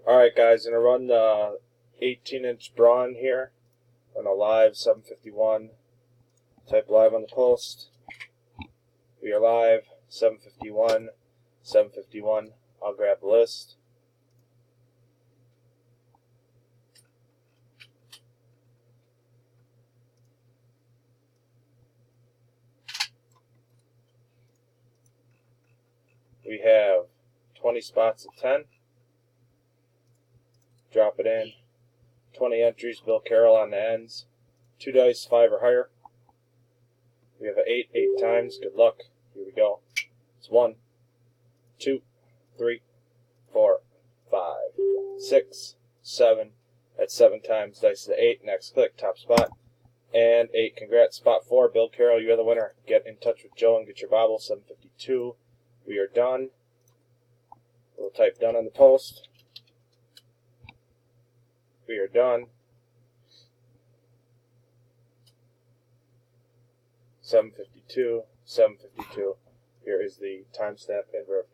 Alright guys, gonna run the 18-inch Braun here on a live 751. Type live on the post. We are live, 751, 751. I'll grab the list. We have 20 spots of 10. Drop it in. 20 entries, Bill Carroll on the ends. 2 dice, 5 or higher. We have an 8, 8 times. Good luck. Here we go. It's 1, 2, 3, 4, 5, 6, 7. That's 7 times. Dice is 8. Next click, top spot. And 8. Congrats. Spot 4, Bill Carroll, you are the winner. Get in touch with Joe and get your bobble. 752. We are done. We'll type done on the post. We are done. 752, 752. Here is the timestamp and verification.